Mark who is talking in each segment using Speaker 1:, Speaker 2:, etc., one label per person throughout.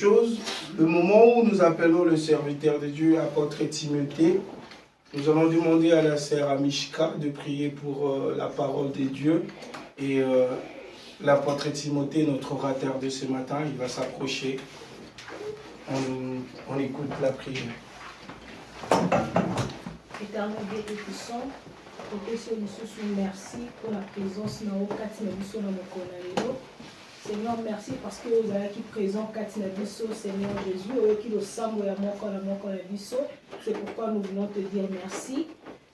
Speaker 1: chose, le moment où nous appelons le serviteur de Dieu, apôtre Timothée, nous allons demander à la sœur Amishka de prier pour la parole de Dieu. Et l'apôtre Timothée, notre orateur de ce matin, il va s'approcher. On écoute la prière.
Speaker 2: Éternel Dieu et puissant, merci pour la présence dans le Seigneur, merci parce que vous avez qui présent Seigneur Jésus, c'est pourquoi nous voulons te dire merci.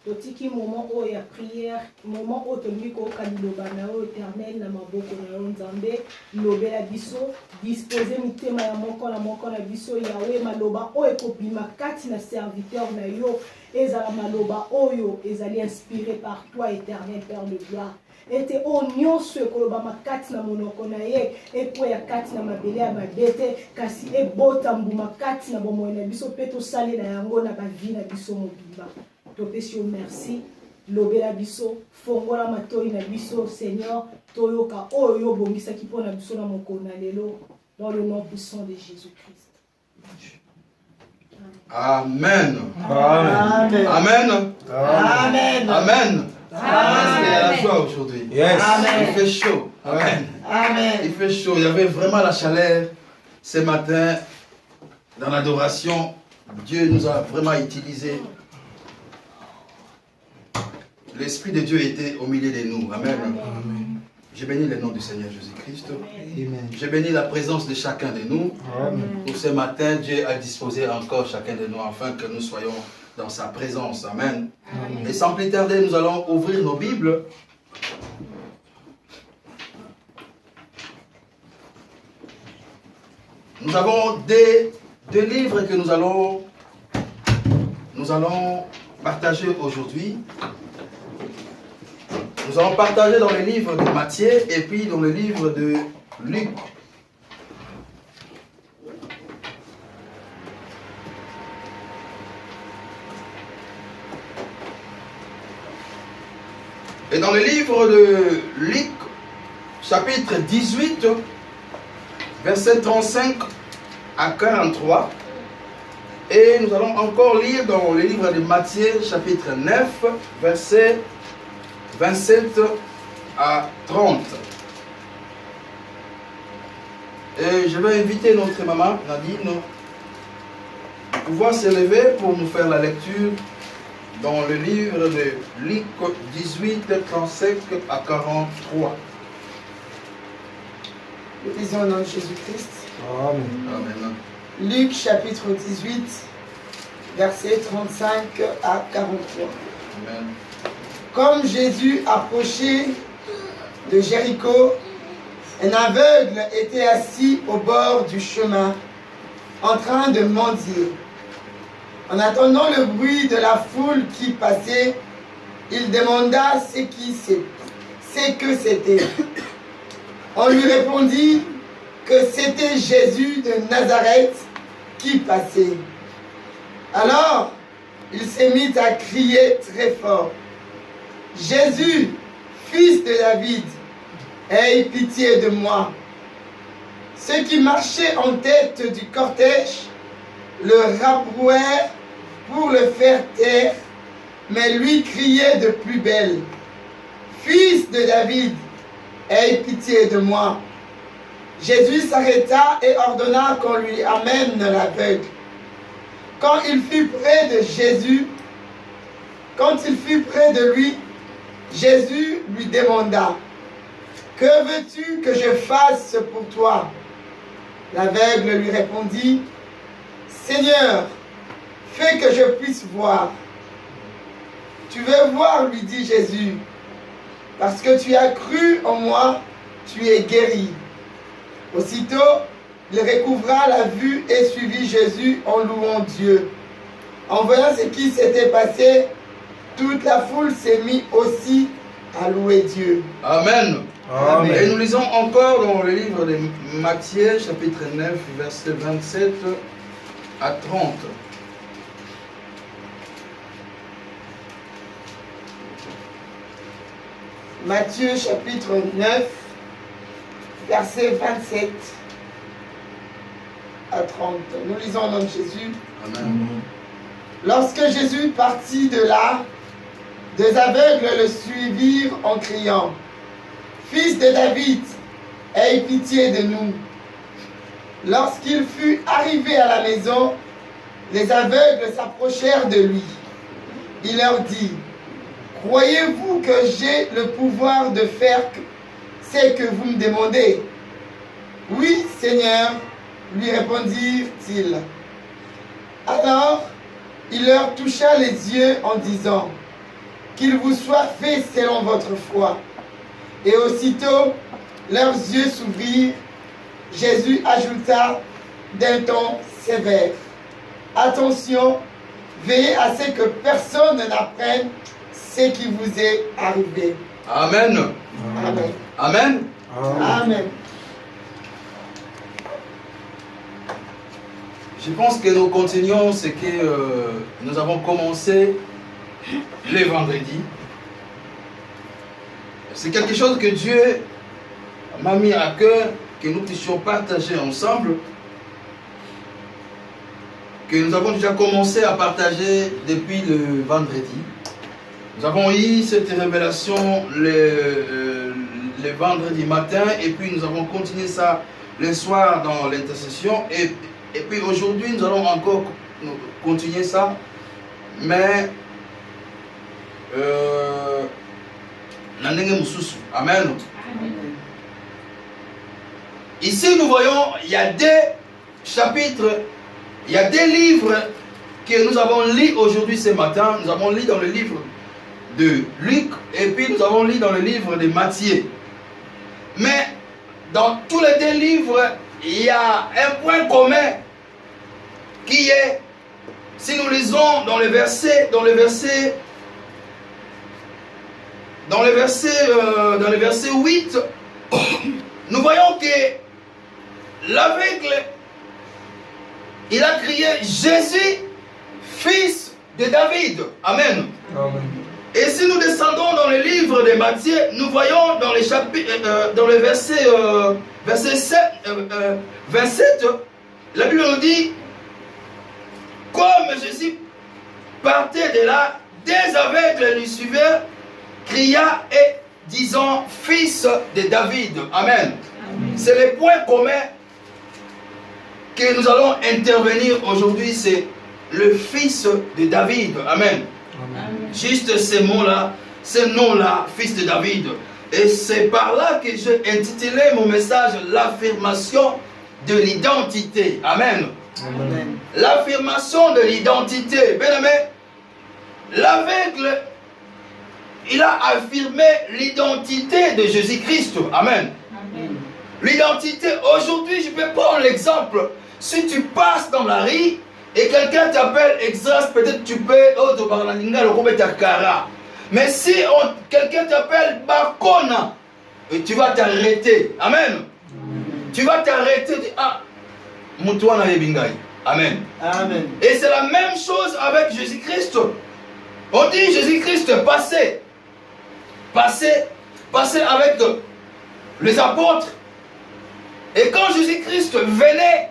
Speaker 2: Totiki moment où il y a prière, moment où tu mis au Kanilobana, éternel, na maboko na Nzambe, lobela biso, disposer mitema ya moko na biso, Yahweh, maloba, o ekopima kati na serviteur na yo, ezala maloba oyo, ezali inspiré par toi, éternel Père de gloire. Ete o nyonso ekoloba makati na monoko na ye, ekweya kati na mabele ya mabete, kasi ebota mbuma kati na bomoi na biso, pe tosali na yango na bavi na biso mobimba. Topesi merci, lobela biso, fongola matoi na biso, Seigneur, toyoka oyo bongisa kipo na biso na moko na lelo, dans le nom puissant de Jésus-Christ.
Speaker 3: Amen.
Speaker 1: Amen.
Speaker 3: Amen.
Speaker 1: Amen.
Speaker 3: Amen. C'est la joie aujourd'hui.
Speaker 1: Yes.
Speaker 3: Il fait chaud. Amen.
Speaker 4: Amen.
Speaker 3: Il fait chaud. Il y avait vraiment la chaleur ce matin dans l'adoration. Dieu nous a vraiment utilisé. L'Esprit de Dieu était au milieu de nous. Amen.
Speaker 1: Amen.
Speaker 3: Je bénis le nom du Seigneur Jésus-Christ.
Speaker 1: Amen.
Speaker 3: Je bénis la présence de chacun de nous.
Speaker 1: Amen.
Speaker 3: Pour ce matin, Dieu a disposé encore chacun de nous afin que nous soyons dans sa présence. Amen.
Speaker 1: Amen.
Speaker 3: Et sans plus tarder, nous allons ouvrir nos Bibles. Nous avons deux livres que nous allons partager aujourd'hui. Nous allons partager dans le livre de Matthieu et puis dans le livre de Luc. Et dans le livre de Luc, chapitre 18, verset 35 à 43. Et nous allons encore lire dans le livre de Matthieu, chapitre 9, verset 27 à 30. Et je vais inviter notre maman Nadine à pouvoir se lever pour nous faire la lecture dans le livre de Luc 18, 35 à 43.
Speaker 4: Nous lisons au nom de Jésus-Christ.
Speaker 1: Amen.
Speaker 3: Amen.
Speaker 4: Luc chapitre 18, versets 35 à 43.
Speaker 3: Amen.
Speaker 4: Comme Jésus approchait de Jéricho, un aveugle était assis au bord du chemin, en train de mendier. En attendant le bruit de la foule qui passait, il demanda ce que c'était. On lui répondit que c'était Jésus de Nazareth qui passait. Alors, il s'est mis à crier très fort: Jésus, fils de David, aie pitié de moi. Ceux qui marchaient en tête du cortège le rabrouèrent pour le faire taire, mais lui criait de plus belle: Fils de David, aie pitié de moi. Jésus s'arrêta et ordonna qu'on lui amène l'aveugle. Quand il fut près de lui, Jésus lui demanda: Que veux-tu que je fasse pour toi? L'aveugle lui répondit: Seigneur, fais que je puisse voir. Tu veux voir, lui dit Jésus. Parce que tu as cru en moi, tu es guéri. Aussitôt, il recouvra la vue et suivit Jésus en louant Dieu. En voyant ce qui s'était passé, toute la foule s'est mise aussi à louer Dieu.
Speaker 3: Amen.
Speaker 1: Amen.
Speaker 3: Et nous lisons encore dans le livre de Matthieu, chapitre 9, verset 27 à 30.
Speaker 4: Matthieu chapitre 9, verset 27 à 30. Nous lisons au nom de Jésus.
Speaker 3: Amen.
Speaker 4: Lorsque Jésus partit de là, des aveugles le suivirent en criant, « Fils de David, aie pitié de nous. » Lorsqu'il fut arrivé à la maison, les aveugles s'approchèrent de lui. Il leur dit, « Croyez-vous que j'ai le pouvoir de faire ce que vous me demandez ?»« Oui, Seigneur, lui répondirent-ils. Alors, il leur toucha les yeux en disant, « Qu'il vous soit fait selon votre foi. » Et aussitôt, leurs yeux s'ouvrirent. Jésus ajouta d'un ton sévère, « Attention, veillez à ce que personne n'apprenne ce qui vous est arrivé. »
Speaker 3: Amen.
Speaker 4: Amen.
Speaker 3: Amen.
Speaker 4: Amen.
Speaker 3: Je pense que nous continuons ce que nous avons commencé le vendredi. C'est quelque chose que Dieu m'a mis à cœur, que nous puissions partager ensemble, que nous avons déjà commencé à partager depuis le vendredi. Nous avons eu cette révélation le vendredi matin et puis nous avons continué ça le soir dans l'intercession et puis aujourd'hui nous allons encore continuer ça, mais Amen. Ici nous voyons, il y a des chapitres, il y a des livres que nous avons lus aujourd'hui ce matin. Nous avons lu dans le livre de Luc et puis nous avons lu dans le livre de Matthieu. Mais dans tous les deux livres, il y a un point commun qui est, si nous lisons dans le verset 8, nous voyons que l'aveugle, il a crié Jésus, fils de David. Amen.
Speaker 1: Amen.
Speaker 3: Et si nous descendons dans le livre de Matthieu, nous voyons dans, dans le verset 27, la Bible nous dit, comme Jésus partait de là, des aveugles lui suivaient, cria et disant, fils de David. Amen. C'est le point commun que nous allons intervenir aujourd'hui, c'est le fils de David. Amen.
Speaker 1: Amen.
Speaker 3: Juste ces mots-là, ce nom-là, fils de David. Et c'est par là que j'ai intitulé mon message l'affirmation de l'identité. Amen.
Speaker 4: Amen.
Speaker 3: L'affirmation de l'identité. Bien aimé, l'aveugle, il a affirmé l'identité de Jésus-Christ. Amen.
Speaker 2: Amen.
Speaker 3: L'identité, aujourd'hui, je peux prendre l'exemple. Si tu passes dans la rue et quelqu'un t'appelle Exas, peut-être tu peux, mais si quelqu'un t'appelle Bakona, tu vas t'arrêter. Amen. Tu vas t'arrêter. Ah, Moutouana Ebingai. Amen.
Speaker 4: Amen.
Speaker 3: Et c'est la même chose avec Jésus-Christ. On dit Jésus-Christ passé avec les apôtres. Et quand Jésus-Christ venait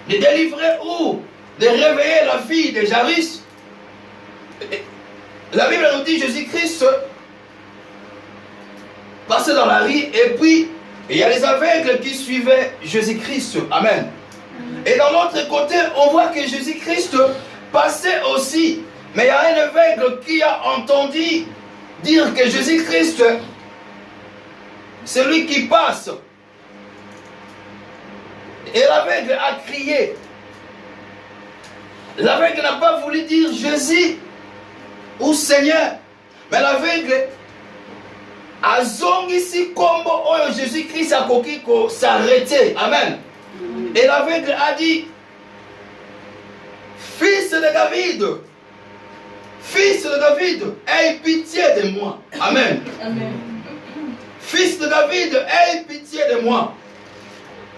Speaker 3: de délivrer ou de réveiller la fille de Jairus, la Bible nous dit Jésus-Christ passait dans la rue et puis il y a les aveugles qui suivaient Jésus-Christ. Amen. Et dans l'autre côté, on voit que Jésus-Christ passait aussi. Mais il y a un aveugle qui a entendu dire que Jésus-Christ, c'est lui qui passe. Et l'aveugle a crié. L'aveugle n'a pas voulu dire Jésus ou Seigneur. Mais l'aveugle a zongisi kombo oyo Jésus-Christ a koki ko s'arrêter. Amen. Et l'aveugle a dit, fils de David, fils de David, aie pitié de moi. Amen.
Speaker 2: Amen.
Speaker 3: Fils de David, aie pitié de moi.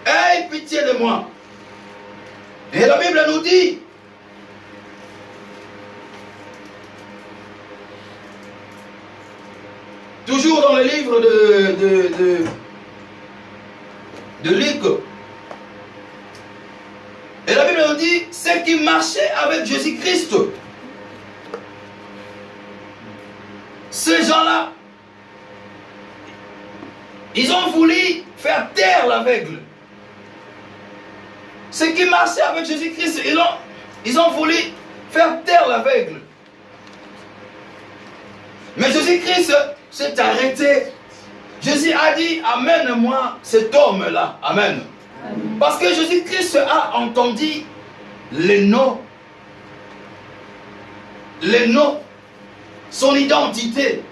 Speaker 3: Aie pitié de moi. Et la Bible nous dit, toujours dans le livre de Luc, dit ceux qui marchaient avec Jésus-Christ. Ces gens-là, ils ont voulu faire taire l'aveugle. Ceux qui marchaient avec Jésus-Christ, ils ont voulu faire taire l'aveugle. Mais Jésus-Christ s'est arrêté. Jésus a dit, amène-moi cet homme-là. Amen. Amen. Parce que Jésus-Christ a entendu les noms, son identité,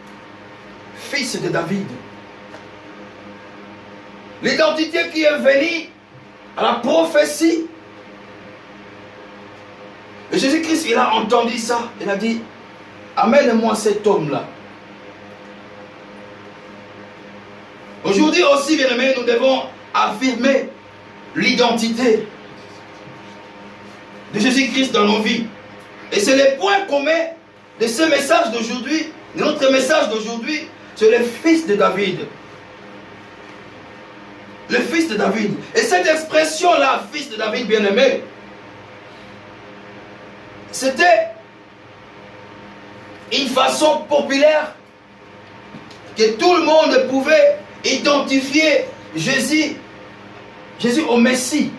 Speaker 3: fils de David. L'identité qui est venue à la prophétie. Et Jésus-Christ, il a entendu ça. Il a dit, amène-moi cet homme-là. Aujourd'hui aussi, bien aimés, nous devons affirmer l'identité de Jésus-Christ dans nos vies. Et c'est le point commun de ce message d'aujourd'hui, de notre message d'aujourd'hui, c'est le fils de David. Le fils de David. Et cette expression-là, fils de David, bien aimé, c'était une façon populaire que tout le monde pouvait identifier Jésus au Messie.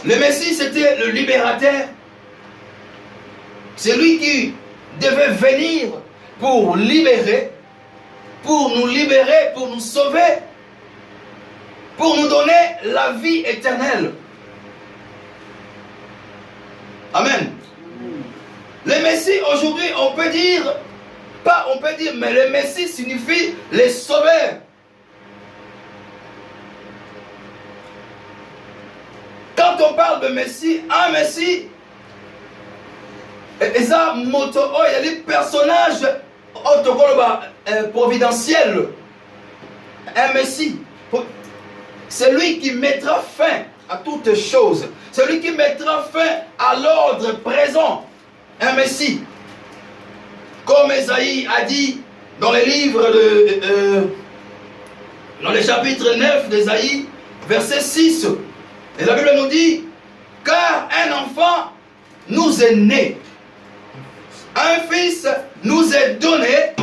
Speaker 3: Le Messie, c'était le libérateur. C'est lui qui devait venir pour libérer, pour nous sauver, pour nous donner la vie éternelle. Amen. Le Messie, aujourd'hui, on peut dire, mais le Messie signifie le sauveur. Quand on parle de Messie, un Messie, et ça, il y a des personnages providentiels. Un Messie, c'est lui qui mettra fin à toutes choses. C'est lui qui mettra fin à l'ordre présent. Un Messie. Comme Esaïe a dit dans les livres dans le chapitre 9 d'Esaïe, verset 6. Et la Bible nous dit, car un enfant nous est né, un fils nous est donné,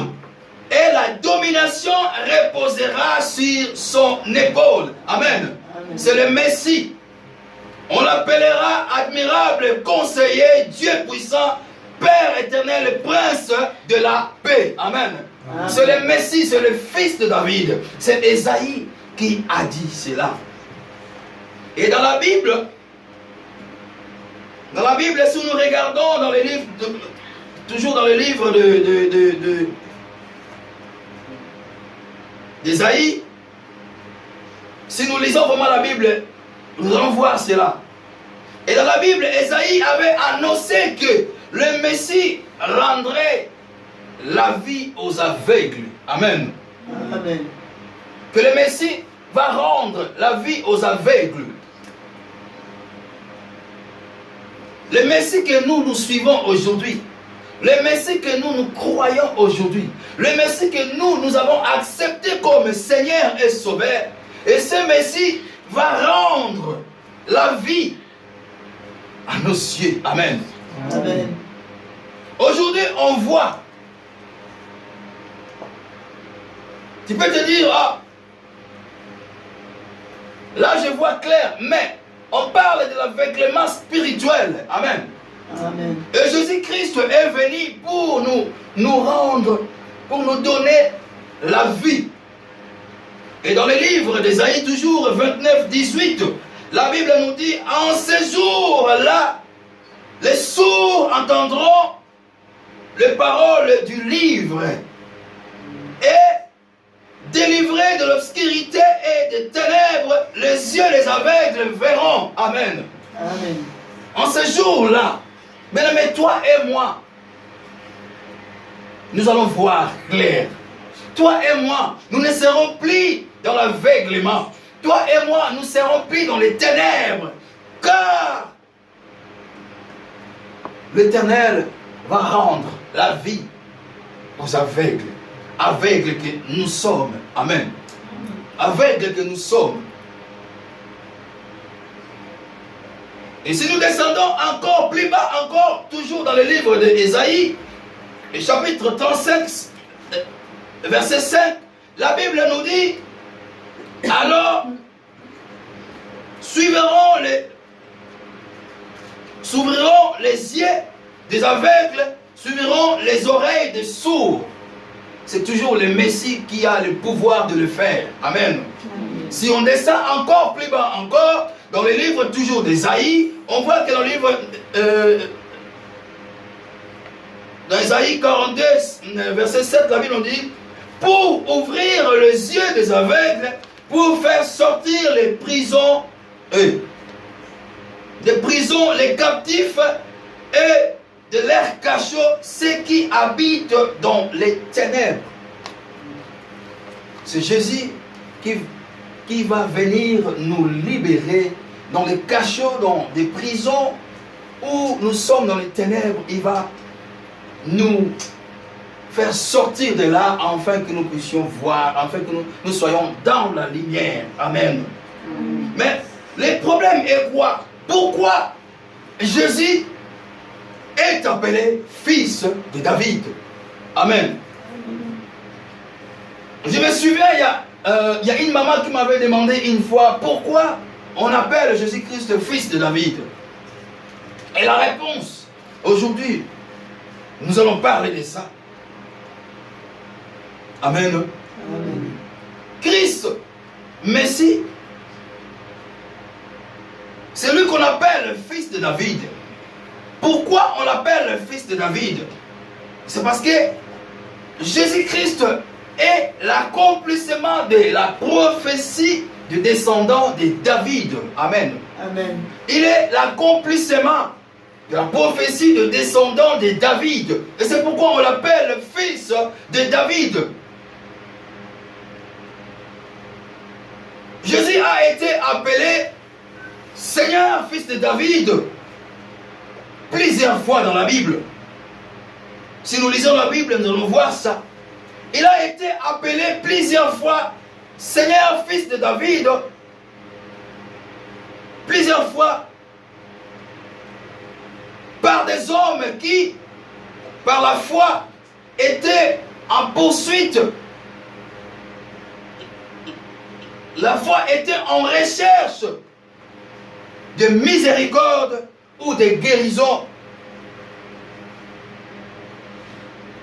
Speaker 3: et la domination reposera sur son épaule. Amen. C'est le Messie. On l'appellera admirable, conseiller, Dieu puissant, Père éternel, prince de la paix. Amen. C'est le Messie, c'est le fils de David. C'est Esaïe qui a dit cela. Et dans la Bible, si nous regardons dans les livres, toujours dans les livres d'Esaïe, si nous lisons vraiment la Bible, nous allons voir cela. Et dans la Bible, Esaïe avait annoncé que le Messie rendrait la vie aux aveugles. Amen.
Speaker 4: Amen.
Speaker 3: Que le Messie va rendre la vie aux aveugles. Le Messie que nous suivons aujourd'hui, le Messie que nous croyons aujourd'hui, le Messie que nous avons accepté comme Seigneur et Sauveur, et ce Messie va rendre la vie à nos yeux. Amen.
Speaker 4: Amen.
Speaker 3: Aujourd'hui, on voit. Tu peux te dire, ah, là je vois clair, mais on parle de l'aveuglement spirituel. Amen.
Speaker 4: Amen.
Speaker 3: Et Jésus-Christ est venu pour nous rendre, pour nous donner la vie. Et dans le livre d'Ésaïe, toujours 29, 18, la Bible nous dit, en ces jours-là, les sourds entendront les paroles du livre et délivrés de l'obscurité et des ténèbres, les yeux des aveugles verront. Amen.
Speaker 4: Amen.
Speaker 3: En ce jour-là, mais toi et moi, nous allons voir clair. Toi et moi, nous ne serons plus dans l'aveuglement. Toi et moi, nous serons plus dans les ténèbres. Car l'Éternel va rendre la vie aux aveugles. Aveugles que nous sommes. Amen. Aveugles que nous sommes. Et si nous descendons encore plus bas, encore, toujours dans le livre d'Ésaïe, chapitre 35, verset 5, la Bible nous dit, alors s'ouvriront les yeux des aveugles, s'ouvriront les oreilles des sourds. C'est toujours le Messie qui a le pouvoir de le faire. Amen. Si on descend encore plus bas, encore, dans le livre toujours d'Ésaïe, on voit que dans le livre dans Ésaïe 42, verset 7, la Bible nous dit, pour ouvrir les yeux des aveugles, pour faire sortir les prisons, les captifs, et de leurs cachots, ceux qui habitent dans les ténèbres. C'est Jésus qui va venir nous libérer dans les cachots, dans des prisons où nous sommes dans les ténèbres. Il va nous faire sortir de là afin que nous puissions voir, afin que nous soyons dans la lumière. Amen. Mais le problème est quoi? Pourquoi Jésus est appelé fils de David? Amen. Je me souviens, il y a une maman qui m'avait demandé une fois pourquoi on appelle Jésus-Christ fils de David. Et la réponse, aujourd'hui, nous allons parler de ça. Amen. Amen. Christ, Messie, c'est lui qu'on appelle le fils de David. Pourquoi on l'appelle le fils de David? C'est parce que Jésus-Christ est l'accomplissement de la prophétie du descendant de David. Amen. Amen. Il est l'accomplissement de la prophétie de descendant de David. Et c'est pourquoi on l'appelle le fils de David. Jésus a été appelé Seigneur, fils de David, plusieurs fois dans la Bible. Si nous lisons la Bible, nous allons voir ça. Il a été appelé plusieurs fois Seigneur, fils de David, plusieurs fois par des hommes qui, par la foi, étaient en poursuite. La foi était en recherche de miséricorde ou de guérison.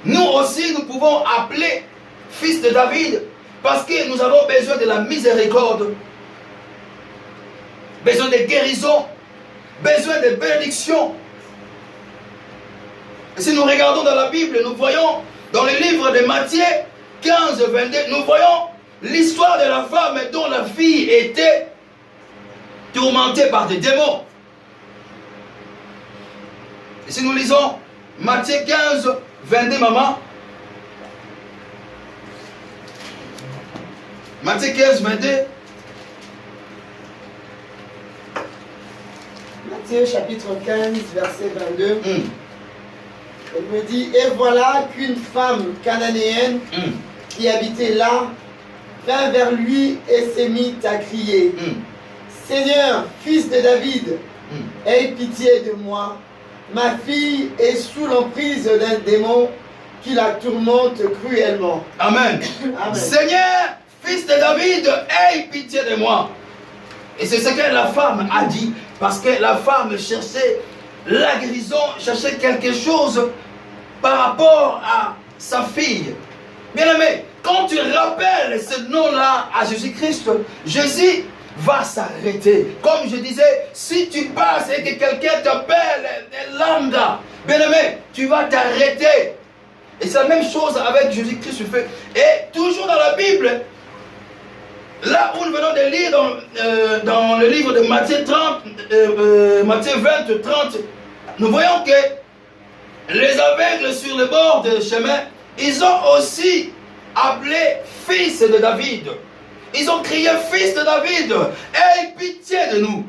Speaker 3: Nous aussi, nous pouvons appeler fils de David parce que nous avons besoin de la miséricorde, besoin de guérison, besoin de bénédiction. Et si nous regardons dans la Bible, nous voyons dans le livre de Matthieu 15, 22, nous voyons l'histoire de la femme dont la fille était tourmentée par des démons. Et si nous lisons Matthieu 15, 22, maman. Matthieu 15, 22.
Speaker 4: Matthieu chapitre 15, verset 22. Elle me dit, et voilà qu'une femme cananéenne qui habitait là vint vers lui et s'est mise à crier. Seigneur, fils de David, aie pitié de moi. Ma fille est sous l'emprise d'un démon qui la tourmente cruellement.
Speaker 3: Amen. Amen. Seigneur, fils de David, aie pitié de moi. Et c'est ce que la femme a dit, parce que la femme cherchait la guérison, cherchait quelque chose par rapport à sa fille. Bien-aimé, quand tu rappelles ce nom-là à Jésus-Christ, Jésus va s'arrêter. Comme je disais, si tu passes et que quelqu'un t'appelle Lambda, bien-aimé, tu vas t'arrêter. Et c'est la même chose avec Jésus-Christ. Et toujours dans la Bible, là où nous venons de lire dans le livre de Matthieu 20, 30, nous voyons que les aveugles sur le bord du chemin, ils ont aussi appelé fils de David. Ils ont crié fils de David, aie pitié de nous.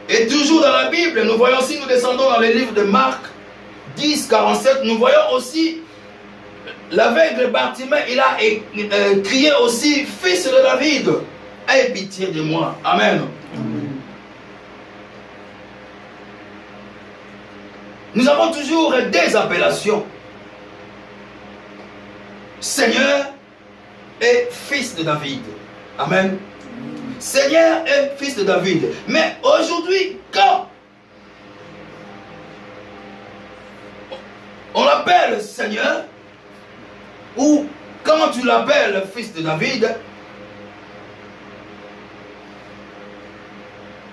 Speaker 3: Et toujours dans la Bible, nous voyons, si nous descendons dans le livre de Marc 10, 47, nous voyons aussi l'aveugle Bartimée, il a crié aussi fils de David, aie pitié de moi. Amen. nous avons toujours des appellations. Seigneur et fils de David. Amen. Seigneur et fils de David. Mais aujourd'hui, quand on l'appelle Seigneur, ou quand tu l'appelles fils de David,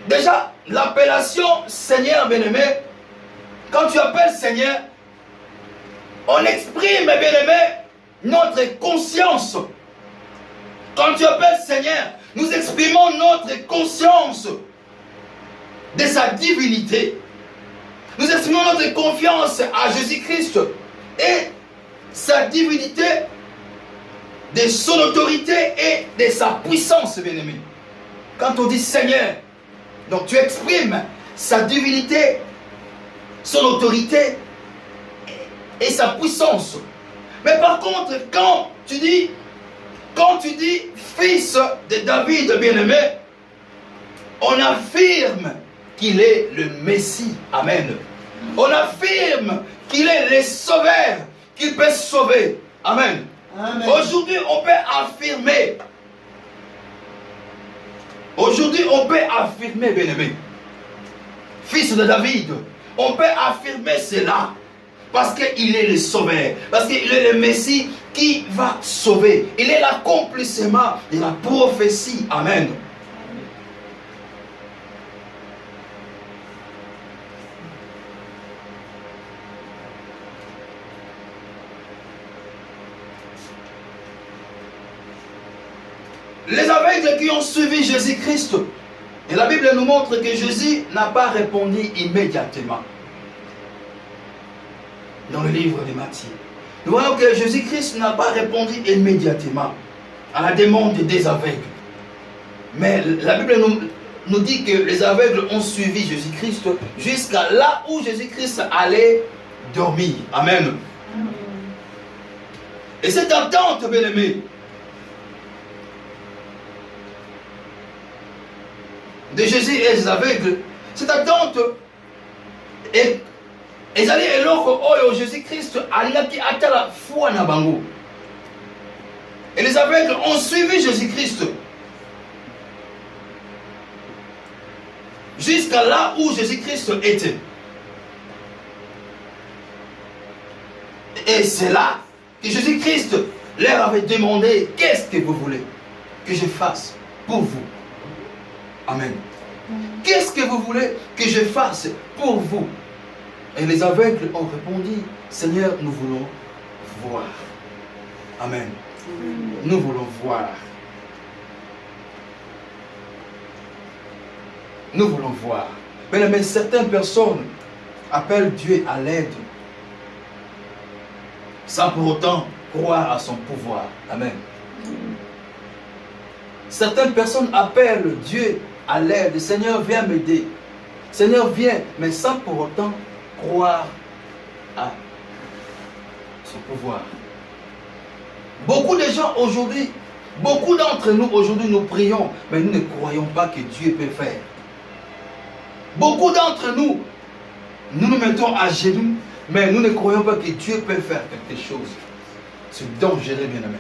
Speaker 3: déjà, l'appellation Seigneur bien-aimé, quand tu appelles Seigneur, on exprime, bien-aimé, notre conscience. Quand tu appelles Seigneur, nous exprimons notre conscience de sa divinité. Nous exprimons notre confiance à Jésus-Christ et sa divinité, de son autorité et de sa puissance, bien-aimé. Quand on dit Seigneur, donc tu exprimes sa divinité, son autorité et sa puissance. Mais par contre, quand tu dis fils de David, bien-aimé, on affirme qu'il est le Messie. Amen. On affirme qu'il est le sauveur, qu'il peut sauver. Amen. Amen. Aujourd'hui, on peut affirmer. Aujourd'hui, on peut affirmer, bien-aimé, fils de David. On peut affirmer cela. Parce qu'il est le sauveur. Parce qu'il est le Messie qui va sauver. Il est l'accomplissement de la prophétie. Amen. Les aveugles qui ont suivi Jésus-Christ, et la Bible nous montre que Jésus n'a pas répondu immédiatement. Dans le livre de Matthieu, nous voyons que Jésus-Christ n'a pas répondu immédiatement à la demande des aveugles. Mais la Bible nous dit que les aveugles ont suivi Jésus-Christ jusqu'à là où Jésus-Christ allait dormir. Amen. Et cette attente, bien-aimé, de Jésus et des aveugles, cette attente est ezali eloko oyo Jésus-Christ alingaki atala foi na bango. Et les aveugles ont suivi Jésus-Christ jusqu'à là où Jésus-Christ était. Et c'est là que Jésus-Christ leur avait demandé: qu'est-ce que vous voulez que je fasse pour vous? Amen. Qu'est-ce que vous voulez que je fasse pour vous? Et les aveugles ont répondu: Seigneur, nous voulons voir. Amen. Nous voulons voir. Nous voulons voir. Mais certaines personnes appellent Dieu à l'aide sans pour autant croire à son pouvoir. Amen. Certaines personnes appellent Dieu à l'aide. Seigneur, viens m'aider. Seigneur, viens, mais sans pour autant croire à son pouvoir. Beaucoup de gens aujourd'hui, beaucoup d'entre nous aujourd'hui, nous prions, mais nous ne croyons pas que Dieu peut faire. Beaucoup d'entre nous, nous nous mettons à genoux, mais nous ne croyons pas que Dieu peut faire quelque chose. C'est dangereux, bien-aimé.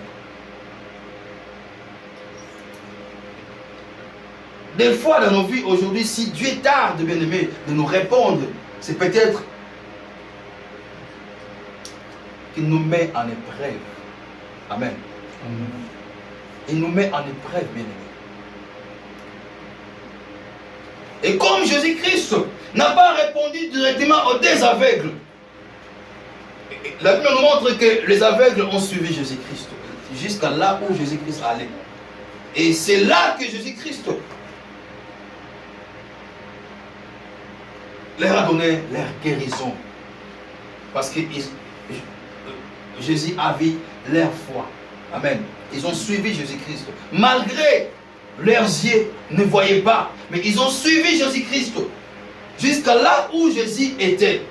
Speaker 3: Des fois dans nos vies aujourd'hui, si Dieu tarde, bien-aimé, de nous répondre, c'est peut-être qu'il nous met en épreuve. Amen. Il nous met en épreuve, bien-aimé. Et comme Jésus-Christ n'a pas répondu directement aux deux aveugles, la Bible nous montre que les aveugles ont suivi Jésus-Christ jusqu'à là où Jésus-Christ allait. Et c'est là que Jésus-Christ leur a donné leur guérison. Parce que Jésus a vu leur foi. Amen. Ils ont suivi Jésus-Christ. Malgré leurs yeux ne voyaient pas, mais ils ont suivi Jésus-Christ jusqu'à là où Jésus était.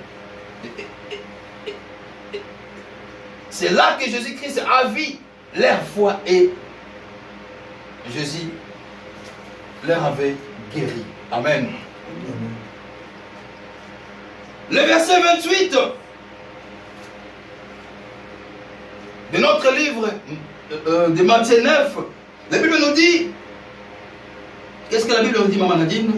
Speaker 3: C'est là que Jésus-Christ a vu leur foi et Jésus leur avait guéri. Amen. Le verset 28 de notre livre de Matthieu 9, la Bible nous dit, qu'est-ce que la Bible nous dit, Maman Nadine?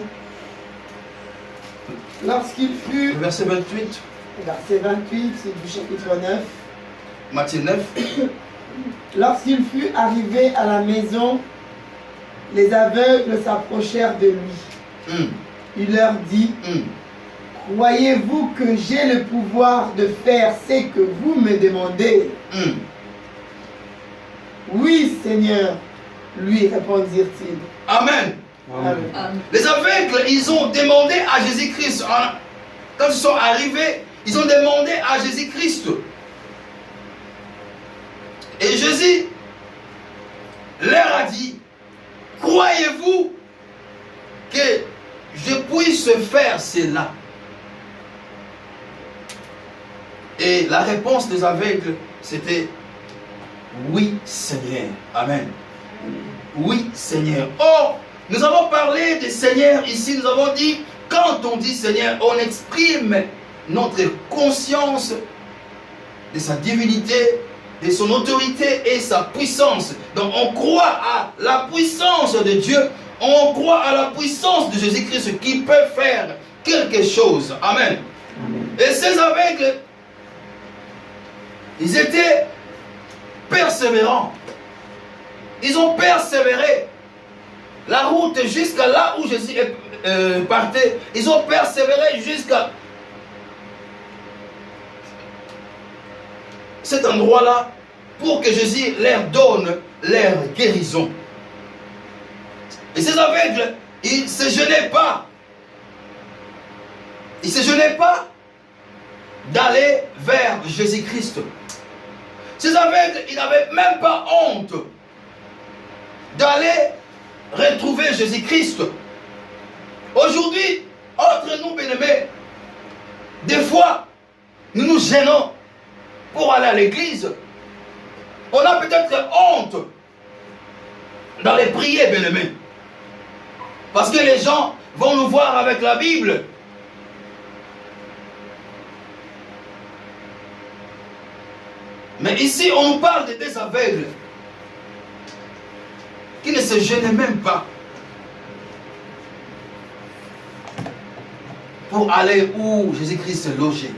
Speaker 4: Lorsqu'il fut,
Speaker 3: Le verset 28,
Speaker 4: verset 28, c'est du chapitre 9.
Speaker 3: Matthieu 9.
Speaker 4: Lorsqu'il fut arrivé à la maison, les aveugles s'approchèrent de lui. Il leur dit, croyez-vous que j'ai le pouvoir de faire ce que vous me demandez? Oui, Seigneur, lui répondirent-ils.
Speaker 3: Amen.
Speaker 4: Amen.
Speaker 3: Les aveugles, ils ont demandé à Jésus-Christ. Quand ils sont arrivés, ils ont demandé à Jésus-Christ. Et Jésus leur a dit, croyez-vous que je puisse faire cela? Et la réponse des aveugles, c'était oui, Seigneur. Amen. Oui, Seigneur. Or, nous avons parlé de Seigneur ici, nous avons dit, quand on dit Seigneur, on exprime notre conscience de sa divinité, de son autorité et sa puissance. Donc on croit à la puissance de Dieu, on croit à la puissance de Jésus-Christ qui peut faire quelque chose. Amen. Et ces aveugles, ils étaient persévérants. Ils ont persévéré la route jusqu'à là où Jésus partait. Ils ont persévéré jusqu'à cet endroit-là pour que Jésus leur donne leur guérison. Et ces aveugles, ils ne se gênaient pas. Ils ne se gênaient pas d'aller vers Jésus-Christ. Ces aveugles, ils n'avaient même pas honte d'aller retrouver Jésus-Christ. Aujourd'hui, entre nous, bien-aimés, des fois, nous nous gênons pour aller à l'église. On a peut-être honte d'aller prier, bien-aimés. Parce que les gens vont nous voir avec la Bible. Mais ici, on nous parle des aveugles qui ne se gênaient même pas pour aller où Jésus-Christ logeait.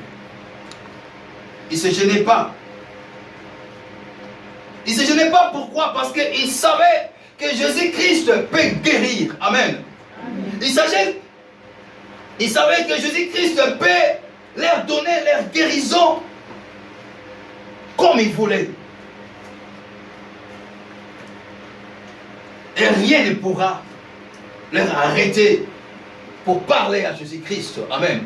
Speaker 3: Ils ne se gênaient pas. Ils ne se gênaient pas, pourquoi? Parce qu'ils savaient que Jésus-Christ peut guérir. Amen. Ils savaient que Jésus-Christ peut leur donner leur guérison comme il voulait. Et rien ne pourra leur arrêter pour parler à Jésus-Christ. Amen.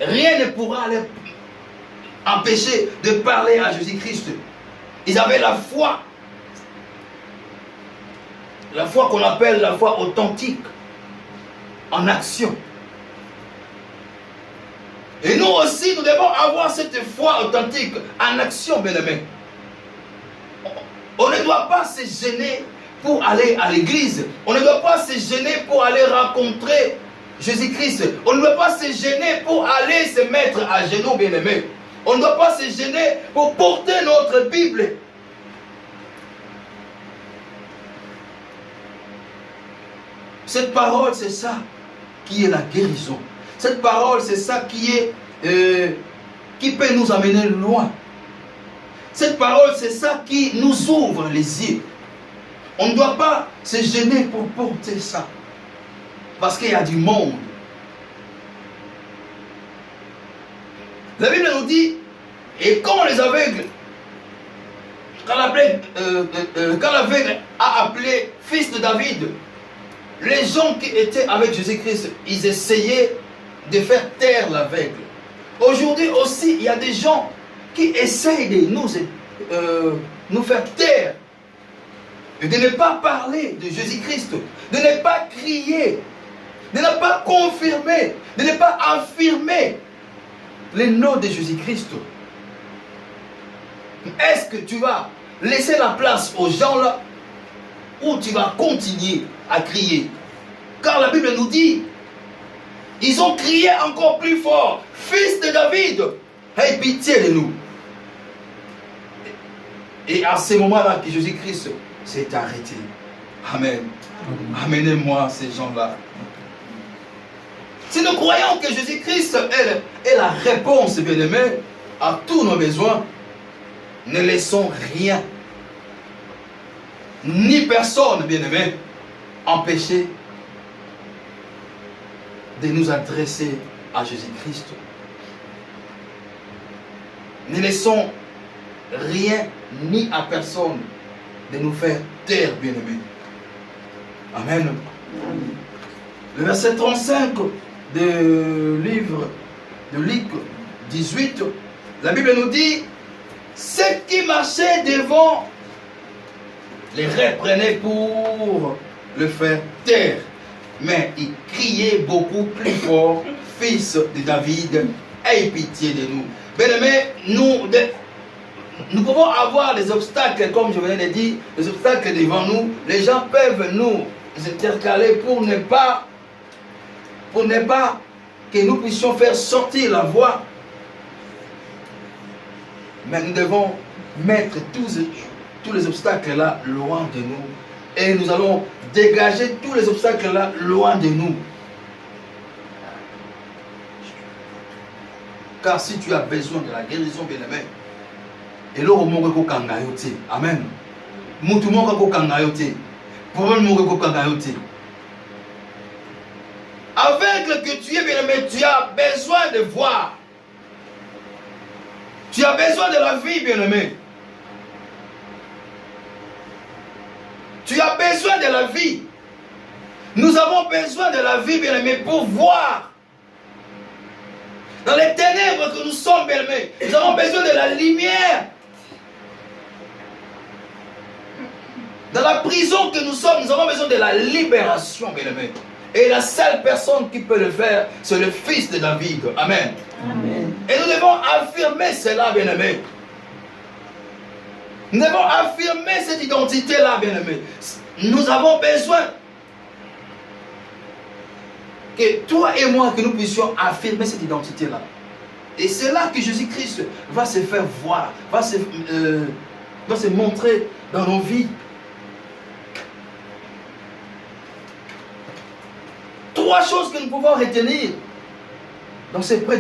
Speaker 3: Rien ne pourra les empêcher de parler à Jésus-Christ. Ils avaient la foi. La foi qu'on appelle la foi authentique. En action. Et nous aussi, nous devons avoir cette foi authentique en action, bien-aimés. On ne doit pas se gêner pour aller à l'église. On ne doit pas se gêner pour aller rencontrer Jésus-Christ. On ne doit pas se gêner pour aller se mettre à genoux, bien-aimés. On ne doit pas se gêner pour porter notre Bible. Cette parole, c'est ça qui est la guérison. Cette parole, c'est ça qui peut nous amener loin. Cette parole, c'est ça qui nous ouvre les yeux. On ne doit pas se gêner pour porter ça. Parce qu'il y a du monde. La Bible nous dit, et quand les aveugles, quand l'aveugle a appelé fils de David, les gens qui étaient avec Jésus-Christ, ils essayaient de faire taire l'aveugle. Aujourd'hui aussi, il y a des gens qui essayent de nous faire taire, et de ne pas parler de Jésus-Christ, de ne pas crier, de ne pas confirmer, de ne pas affirmer le nom de Jésus-Christ. Est-ce que tu vas laisser la place aux gens là, ou tu vas continuer à crier? Car la Bible nous dit Ils ont crié encore plus fort, Fils de David, aie pitié de nous. Et à ce moment-là que Jésus-Christ s'est arrêté. Amen. Amenez-moi ces gens-là. Si nous croyons que Jésus-Christ est la réponse, bien-aimé, à tous nos besoins, ne laissons rien, ni personne, bien-aimé, empêcher de nous adresser à Jésus-Christ. Ne laissons rien ni à personne de nous faire taire, bien-aimé. Amen. Le verset 35 du livre de Luc 18, la Bible nous dit, ceux qui marchaient devant les reprenaient pour le faire taire. Mais il criait beaucoup plus fort, Fils de David, aie pitié de nous. Bien-aimés, nous pouvons avoir des obstacles, comme je venais de dire, des obstacles devant nous. Les gens peuvent nous intercaler pour ne pas que nous puissions faire sortir la voix. Mais nous devons mettre tous les obstacles là loin de nous. Et nous allons dégager tous les obstacles là loin de nous. Car si tu as besoin de la guérison, bien-aimé, et là, amen. Aveugle que tu es, bien-aimé, tu as besoin de voir. Tu as besoin de la vie, bien-aimé. Tu as besoin de la vie. Nous avons besoin de la vie, bien-aimé, pour voir. Dans les ténèbres que nous sommes, bien-aimé, nous avons besoin de la lumière. Dans la prison que nous sommes, nous avons besoin de la libération, bien-aimé. Et la seule personne qui peut le faire, c'est le Fils de David. Amen.
Speaker 2: Amen.
Speaker 3: Et nous devons affirmer cela, bien-aimé. Nous devons affirmer cette identité-là, bien-aimé. Nous avons besoin que toi et moi, que nous puissions affirmer cette identité-là. Et c'est là que Jésus-Christ va se faire voir, va se montrer dans nos vies. Trois choses que nous pouvons retenir dans ces prédications.